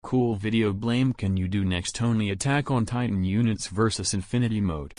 Cool video. Blame. Can you do next? Only Attack on Titan units versus Infinity mode.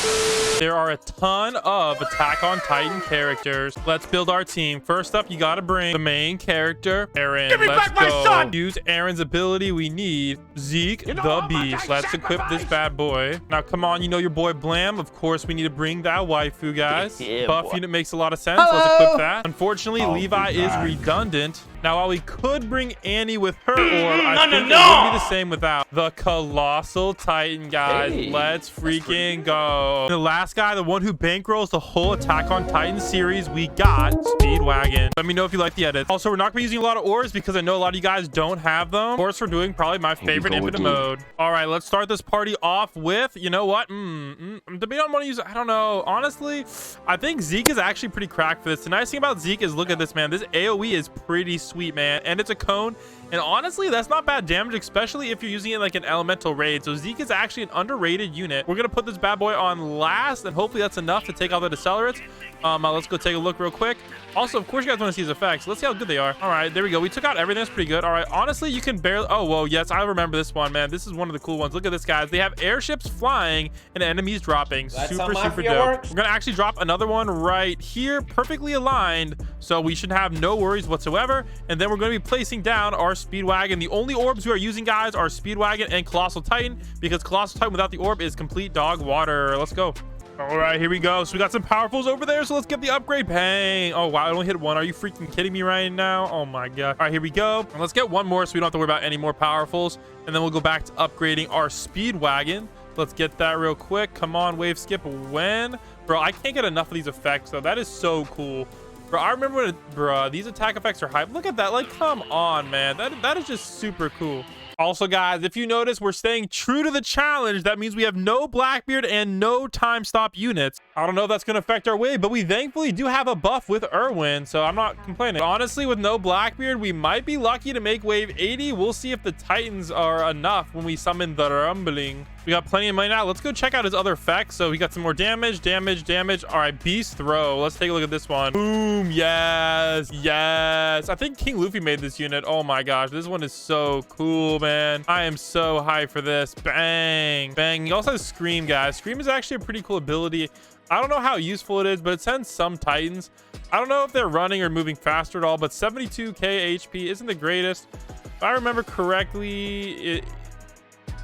There are a ton of Attack on Titan characters. Let's build our team. First up, you gotta bring the main character, Eren. Give me Let's back my go. son! Use Eren's ability. We need Zeke, the Beast. Let's equip this bad boy. Now, come on, you know your boy Blam. Of course, we need to bring that waifu, guys. Yeah, Buff boy. unit makes a lot of sense. Hello. Let's equip that. Unfortunately, I'll Levi be is back. redundant. Now, while we could bring Annie with her orb, I no, think no, it no. would be the same without the Colossal Titan, guys. Hey, Let's freaking go. The last guy, the one who bankrolls the whole Attack on Titan series, we got Speedwagon. Let me know if you like the edit. Also, we're not gonna be using a lot of orbs because I know a lot of you guys don't have them. Of course, we're doing probably my favorite infinite mode. All right, let's start this party off with, you know what? The bit I want to use, I don't know. Honestly, I think Zeke is actually pretty cracked for this. The nice thing about Zeke is, look at this, man. This AoE is pretty sweet, man. And it's a cone. And honestly, that's not bad damage, especially if you're using it like an elemental raid. So Zeke is actually an underrated unit. We're gonna put this bad boy on last, and hopefully that's enough to take out the decelerates. Let's go take a look real quick. Also, of course, you guys want to see his effects. Let's see how good they are. All right, there we go. We took out everything. That's pretty good. All right, honestly, you can barely. Oh, whoa, yes, I remember this one, man. This is one of the cool ones. Look at this, guys. They have airships flying and enemies dropping. Super dope. We're gonna actually drop another one right here, perfectly aligned, so we should have no worries whatsoever. And then we're going to be placing down our Speedwagon. The only orbs we are using, guys, are Speedwagon and Colossal Titan, because Colossal Titan without the orb is complete dog water. Let's go. All right, here we go. So we got some powerfuls over there, so let's get the upgrade. Bang. Oh wow, I only hit one. Are you freaking kidding me right now? Oh my god. All right, here we go. And let's get one more so we don't have to worry about any more powerfuls, and then we'll go back to upgrading our Speedwagon. Let's get that real quick. Come on, wave skip. When, bro, I can't get enough of these effects though. That is so cool, bro. I remember when bro, these attack effects are hype. Look at that. Like, come on, man. That is just super cool. Also, guys, if you notice, we're staying true to the challenge. That means we have no Blackbeard and no time stop units. I don't know if that's going to affect our wave, but we thankfully do have a buff with Irwin, so I'm not complaining. Honestly, with no Blackbeard, we might be lucky to make wave 80. We'll see if the Titans are enough when we summon the Rumbling. We got plenty of money now. Let's go check out his other effects. So we got some more damage. All right, Beast Throw. Let's take a look at this one. Boom. Yes. I think King Luffy made this unit. Oh my gosh, this one is so cool, man. I am so hyped for this. Bang. He also has Scream, guys. Scream is actually a pretty cool ability. I don't know how useful it is, but it sends some Titans. I don't know if they're running or moving faster at all, but 72k HP isn't the greatest. If I remember correctly,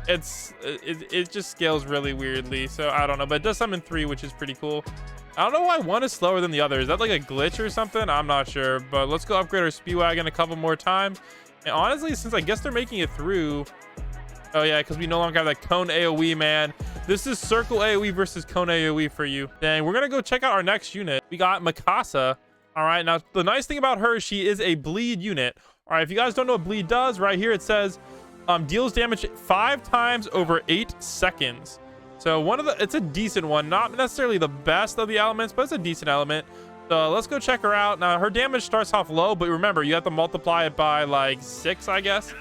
it just scales really weirdly, so I don't know, but it does summon 3, which is pretty cool. I don't know why one is slower than the other. Is that like a glitch or something? I'm not sure, but let's go upgrade our Speedwagon a couple more times. And honestly, since I guess they're making it through, oh yeah, because we no longer have that cone AoE, man. This is circle AoE versus cone AoE for you. Dang, we're gonna go check out our next unit. We got Mikasa. All right, now the nice thing about her, she is a bleed unit. All right, if you guys don't know what bleed does, right here it says deals damage 5 times over 8 seconds. So it's a decent one, not necessarily the best of the elements, but it's a decent element. So let's go check her out. Now her damage starts off low, but remember, you have to multiply it by like 6, I guess.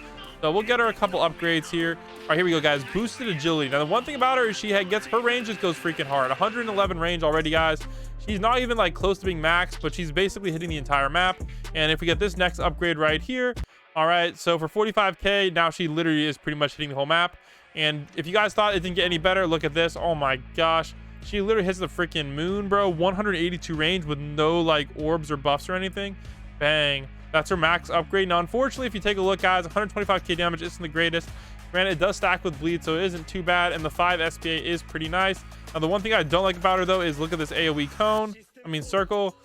So we'll get her a couple upgrades here. All right, here we go, guys. Boosted agility. Now the one thing about her is she gets her range just goes freaking hard. 111 range already, guys. She's not even like close to being maxed, but she's basically hitting the entire map. And if we get this next upgrade right here, all right, so for 45k, now she literally is pretty much hitting the whole map. And if you guys thought it didn't get any better, look at this. Oh my gosh, she literally hits the freaking moon, bro. 182 range with no like orbs or buffs or anything. Bang. That's her max upgrade. Now unfortunately, if you take a look, guys, 125k damage isn't the greatest. Granted, it does stack with bleed, so it isn't too bad, and the 5 SPA is pretty nice. Now the one thing I don't like about her though is look at this AoE cone, circle.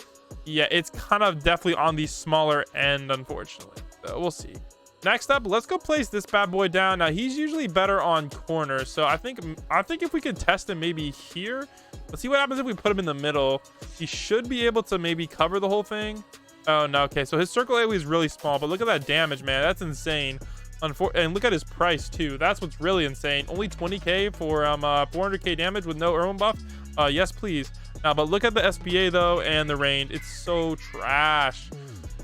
Yeah, it's kind of definitely on the smaller end, unfortunately. So we'll see. Next up, let's go place this bad boy down. Now he's usually better on corners, so I think if we could test him maybe here, let's see what happens if we put him in the middle. He should be able to maybe cover the whole thing. Oh no, okay, so his circle AoE is really small, but look at that damage, man. That's insane. And look at his price too. That's what's really insane. Only 20k for 400k damage with no Irwin buff. Yes please. Now but look at the SPA though, and the range. It's so trash.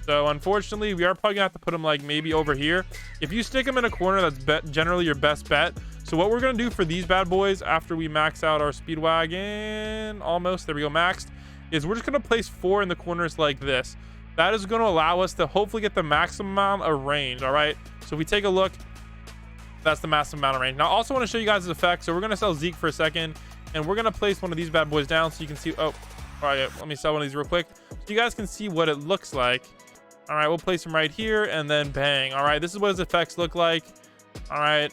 So unfortunately, we are probably gonna have to put him like maybe over here. If you stick him in a corner, that's generally your best bet. So what we're gonna do for these bad boys after we max out our Speedwagon, almost, there we go, maxed, is we're just gonna place 4 in the corners like this. That is gonna allow us to hopefully get the maximum amount of range. All right, so if we take a look, That's the massive amount of range. Now I also want to show you guys his effects. So we're going to sell Zeke for a second, and we're going to place one of these bad boys down so you can see. Oh, all right, let me sell one of these real quick so you guys can see what it looks like. All right, we'll place him right here, and then bang. All right, this is what his effects look like. All right,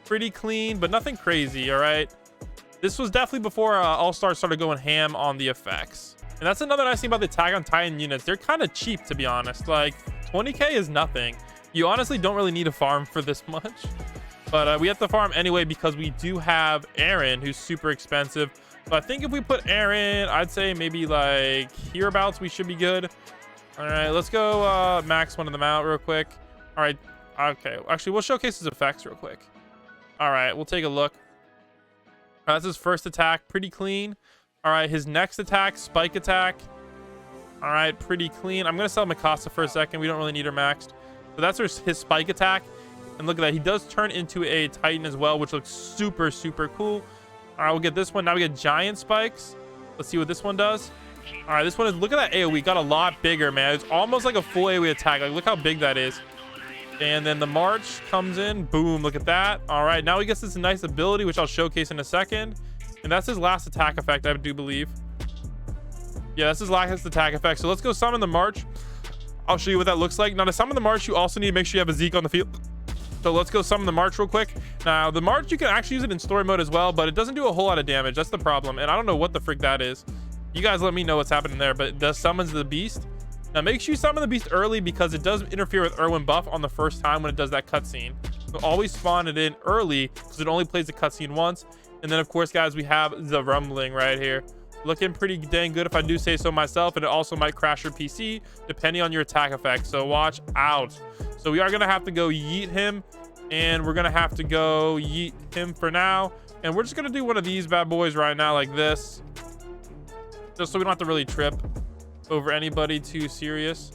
pretty clean, but nothing crazy. All right, this was definitely before All-Star started going ham on the effects. And that's another nice thing about the Attack on Titan units. They're kind of cheap, to be honest. Like 20k is nothing. You honestly don't really need a farm for this much, but we have to farm anyway because we do have Aaron, who's super expensive. So I think if we put Aaron, I'd say maybe like hereabouts, we should be good. All right, let's go max one of them out real quick. All right, okay, actually we'll showcase his effects real quick. All right, we'll take a look. That's his first attack, pretty clean. All right, his next attack, spike attack. All right, pretty clean. I'm gonna sell Mikasa for a second. We don't really need her maxed. So that's his spike attack, and look at that, he does turn into a Titan as well, which looks super cool. All right, we'll get this one. Now we get giant spikes. Let's see what this one does. All right, this one is, look at that AoE, got a lot bigger, man. It's almost like a full AoE attack. Like, look how big that is. And then the march comes in, boom, look at that. All right, now he gets this nice ability, which I'll showcase in a second, and that's his last attack effect, I do believe. Yeah, that's his last attack effect. So let's go summon the march. I'll show you what that looks like. Now to summon the march, you also need to make sure you have a Zeke on the field. So let's go summon the march real quick. Now the march, you can actually use it in story mode as well, but it doesn't do a whole lot of damage. That's the problem, and I don't know what the frick that is. You guys let me know what's happening there, but it does summons the beast. Now make sure you summon the beast early because it does interfere with Irwin buff on the first time when it does that cutscene. So always spawn it in early because it only plays the cutscene once. And then of course, guys, we have the rumbling right here. Looking pretty dang good if I do say so myself, and it also might crash your PC depending on your attack effect, so watch out. So we are gonna have to go yeet him, and we're gonna have to go yeet him for now, and we're just gonna do one of these bad boys right now like this, just so we don't have to really trip over anybody too serious.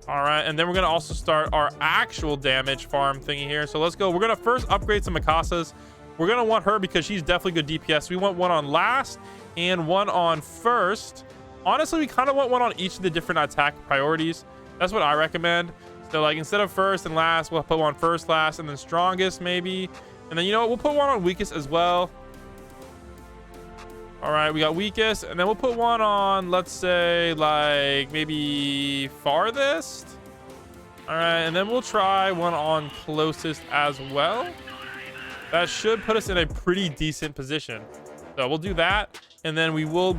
All right, and then we're gonna also start our actual damage farm thingy here. So let's go. We're gonna first upgrade some Mikasas. We're gonna want her because she's definitely good DPS. We want one on last and one on first. Honestly, we kind of want one on each of the different attack priorities. That's what I recommend. So like instead of first and last, we'll put one first, last, and then strongest maybe. And then, you know what, we'll put one on weakest as well. All right, we got weakest, and then we'll put one on, let's say, like maybe farthest. All right, and then we'll try one on closest as well. That should put us in a pretty decent position. So we'll do that, and then we will.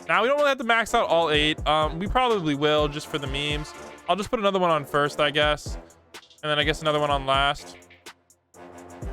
Now we don't really have to max out all 8. We probably will just for the memes. I'll just put another one on first, I guess, and then I guess another one on last.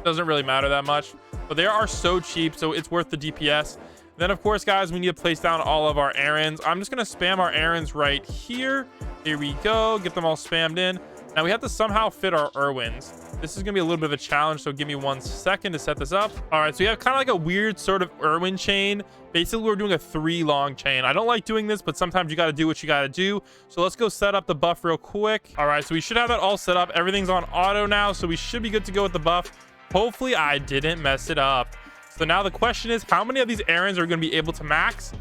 Doesn't really matter that much, but they are so cheap, so it's worth the DPS. Then of course, guys, we need to place down all of our errands. I'm just gonna spam our errands right here. Here we go, get them all spammed in. Now we have to somehow fit our Irwins. This is gonna be a little bit of a challenge, so give me 1 second to set this up. All right, so we have kind of like a weird sort of Irwin chain. Basically, we're doing a 3-long chain. I don't like doing this, but sometimes you gotta do what you gotta do. So let's go set up the buff real quick. All right, so we should have that all set up. Everything's on auto now, so we should be good to go with the buff. Hopefully I didn't mess it up. So now the question is, how many of these errands are going to be able to max?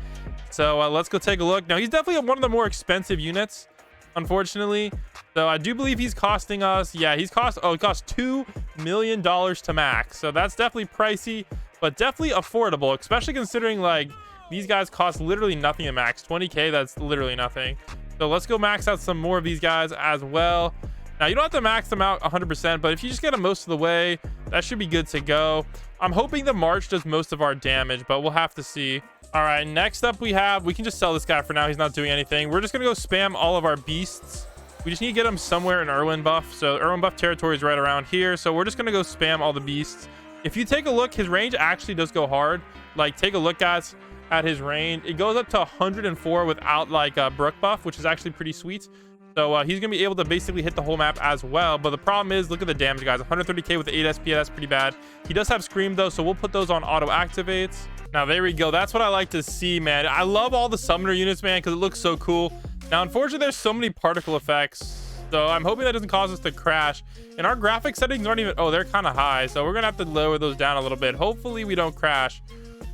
So let's go take a look. Now he's definitely one of the more expensive units, unfortunately. So I do believe he's costing us, yeah, he costs $2 million to max. So that's definitely pricey, but definitely affordable, especially considering like these guys cost literally nothing to max. 20k, that's literally nothing. So let's go max out some more of these guys as well. Now you don't have to max them out 100%, but if you just get them most of the way, that should be good to go. I'm hoping the march does most of our damage, but we'll have to see. All right, next up we can just sell this guy for now. He's not doing anything. We're just gonna go spam all of our beasts. We just need to get him somewhere in Irwin buff. So Irwin buff territory is right around here. So we're just gonna go spam all the beasts. If you take a look, his range actually does go hard. Like, take a look, guys, at his range. It goes up to 104 without like a Brook buff, which is actually pretty sweet. So he's gonna be able to basically hit the whole map as well. But the problem is, look at the damage, guys. 130k with 8 SP. That's pretty bad. He does have Scream though, so we'll put those on auto activates. Now there we go. That's what I like to see, man. I love all the summoner units, man, because it looks so cool. Now unfortunately, there's so many particle effects, so I'm hoping that doesn't cause us to crash. And our graphic settings aren't even, oh, they're kind of high, so we're gonna have to lower those down a little bit. Hopefully we don't crash.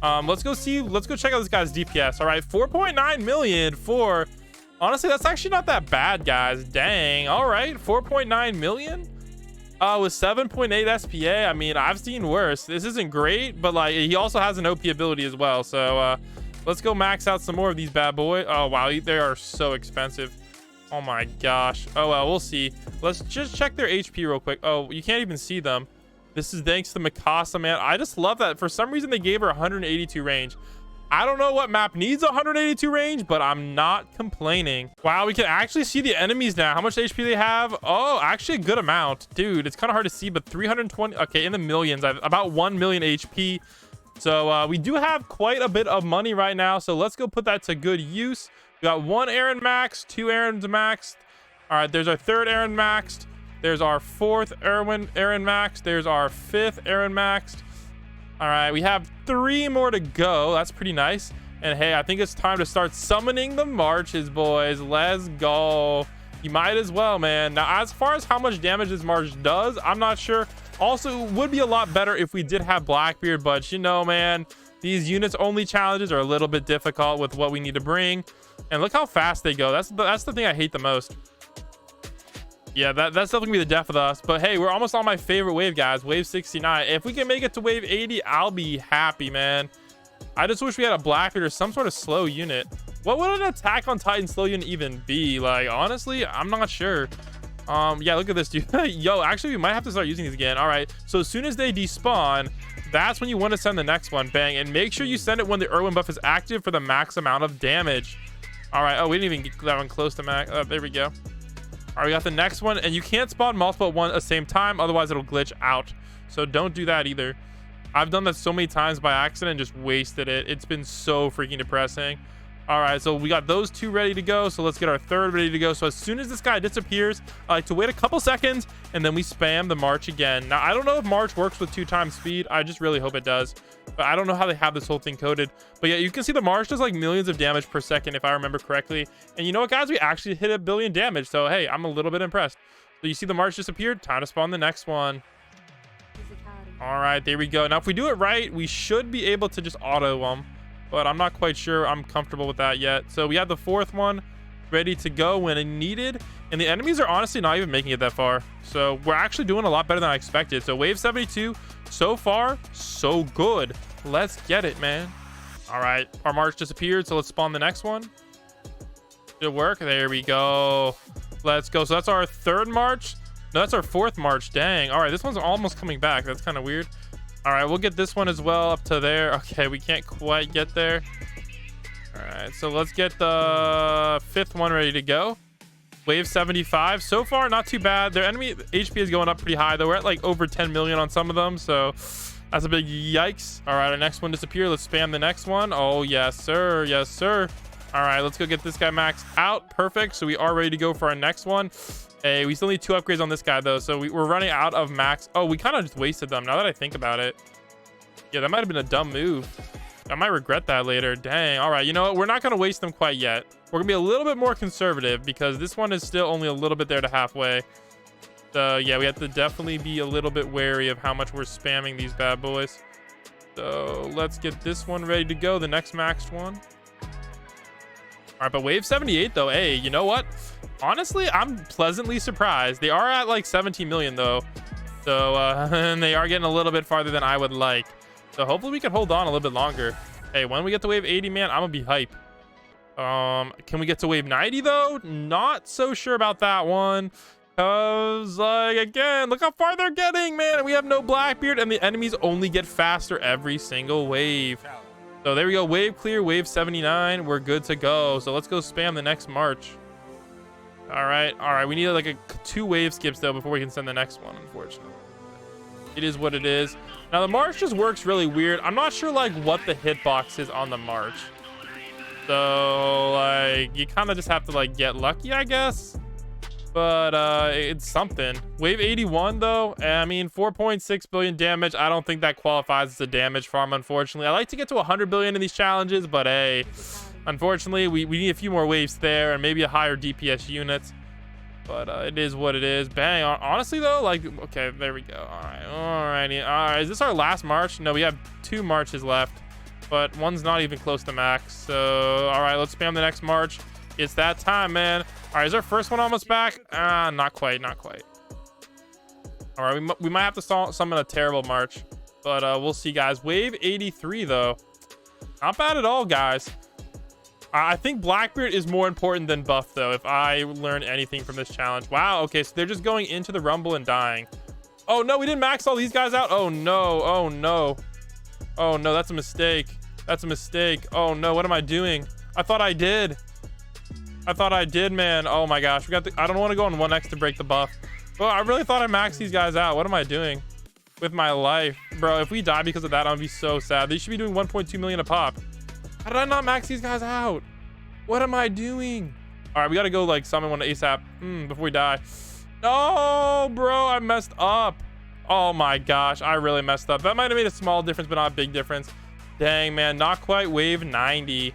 Let's go check out this guy's DPS. All right, 4.9 million for, honestly, that's actually not that bad, guys. Dang. All right, 4.9 million. With 7.8 SPA, I mean, I've seen worse. This isn't great, but like he also has an OP ability as well. So let's go max out some more of these bad boys. Oh wow, they are so expensive. Oh my gosh. Oh well, we'll see. Let's just check their HP real quick. Oh, you can't even see them. This is thanks to Mikasa, man. I just love that. For some reason, they gave her 182 range. I don't know what map needs 182 range, but I'm not complaining. Wow, we can actually see the enemies now. How much HP they have? Oh, actually a good amount. Dude, it's kind of hard to see, but 320. Okay, in the millions. I have about 1 million HP. So we do have quite a bit of money right now. So let's go put that to good use. We got 1 Aaron maxed, 2 Aarons maxed. All right, there's our 3rd Aaron maxed. There's our 4th Aaron maxed. There's our 5th Aaron maxed. All right, we have 3 more to go. That's pretty nice. And hey, I think it's time to start summoning the marches, boys. Let's go. You might as well, man. Now, as far as how much damage this march does, I'm not sure. Also, it would be a lot better if we did have Blackbeard, but you know, man, these units only challenges are a little bit difficult with what we need to bring. And look how fast they go. That's the thing I hate the most. Yeah, that's definitely gonna be the death of us. But hey, we're almost on my favorite wave, guys. Wave 69. If we can make it to wave 80, I'll be happy, man. I just wish we had a Blackbeard or some sort of slow unit. What would an Attack on Titan slow unit even be? Like, honestly, I'm not sure. Yeah, look at this, dude. Yo, actually, we might have to start using these again. All right, so as soon as they despawn, that's when you want to send the next one. Bang. And make sure you send it when the Irwin buff is active for the max amount of damage. All right. Oh, we didn't even get that one close to max. There we go. All right, we got the next one, and you can't spawn multiple at one at the same time, otherwise it'll glitch out. So don't do that either. I've done that so many times by accident and just wasted it. It's been so freaking depressing. All right, so we got those 2 ready to go. So let's get our 3rd ready to go. So as soon as this guy disappears, I like to wait a couple seconds, and then we spam the march again. Now, I don't know if march works with 2 times speed. I just really hope it does. But I don't know how they have this whole thing coded. But yeah, you can see the march does like millions of damage per second, if I remember correctly. And you know what, guys? We actually hit 1 billion damage. So, hey, I'm a little bit impressed. So you see the march disappeared. Time to spawn the next one. All right, there we go. Now, if we do it right, we should be able to just auto them. But I'm not quite sure I'm comfortable with that yet. So we have the 4th one ready to go when needed. And the enemies are honestly not even making it that far. So we're actually doing a lot better than I expected. So wave 72, so far, so good. Let's get it, man. All right, our march disappeared. So let's spawn the next one. Should work. There we go. Let's go. So that's our 3rd march. No, that's our 4th march. Dang. All right, this one's almost coming back. That's kind of weird. All right, we'll get this one as well up to there. Okay, we can't quite get there. All right, so let's get the 5th one ready to go. Wave 75. So far, not too bad. Their enemy HP is going up pretty high, though. We're at like over 10 million on some of them, so that's a big yikes. All right, our next one disappeared. Let's spam the next one. Oh, yes, sir. Yes, sir. All right, let's go get this guy maxed out. Perfect. So we are ready to go for our next one. Hey, we still need 2 upgrades on this guy, though. So we're running out of max. Oh, we kind of just wasted them now that I think about it. Yeah, that might have been a dumb move. I might regret that later. Dang. All right, you know what? We're not going to waste them quite yet. We're going to be a little bit more conservative because this one is still only a little bit there to halfway. So, yeah, we have to definitely be a little bit wary of how much we're spamming these bad boys. So let's get this one ready to go. The next maxed one. All right, but wave 78, though. Hey, you know what? Honestly, I'm pleasantly surprised. They are at like 17 million, though. So and they are getting a little bit farther than I would like. So hopefully we can hold on a little bit longer. Hey, when we get to wave 80, man, I'm gonna be hype. Can we get to wave 90 though? Not so sure about that one. Cause like again, look how far they're getting, man. We have no Blackbeard, and the enemies only get faster every single wave. So there we go. Wave clear, wave 79. We're good to go. So let's go spam the next march. All right. We need like 2 wave skips though before we can send the next one, unfortunately. It is what it is. Now the march just works really weird. I'm not sure like what the hitbox is on the march. So like you kind of just have to like get lucky, I guess. But it's something. Wave 81 though, I mean 4.6 billion damage. I don't think that qualifies as a damage farm, unfortunately. I like to get to 100 billion in these challenges, but hey, unfortunately we need a few more waves there and maybe a higher DPS unit. But it is what it is. Bang. Honestly though, like, okay, there we go. All right. Is this our last march? No, we have 2 marches left, but one's not even close to max. So all right, let's spam the next march. It's that time, man. All right, is our first one almost back? Not quite. All right, we might have to summon a terrible march, but we'll see, guys. Wave 83 though, not bad at all, guys. I think Blackbeard is more important than Buff though, if I learn anything from this challenge. Wow, okay, so they're just going into the Rumble and dying. Oh no, we didn't max all these guys out. Oh no, oh no. Oh no, that's a mistake. That's a mistake. Oh no, what am I doing? I thought I did. I thought I did, man. Oh my gosh, I don't want to go on 1x to break the buff. Bro, I really thought I maxed these guys out. What am I doing with my life? Bro, if we die because of that, I'm gonna be so sad. They should be doing 1.2 million a pop. How did I not max these guys out? What am I doing? All right, we gotta go like summon one ASAP before we die. No, bro, I messed up. Oh my gosh, I really messed up. That might have made a small difference, but not a big difference. Dang, man, not quite wave 90.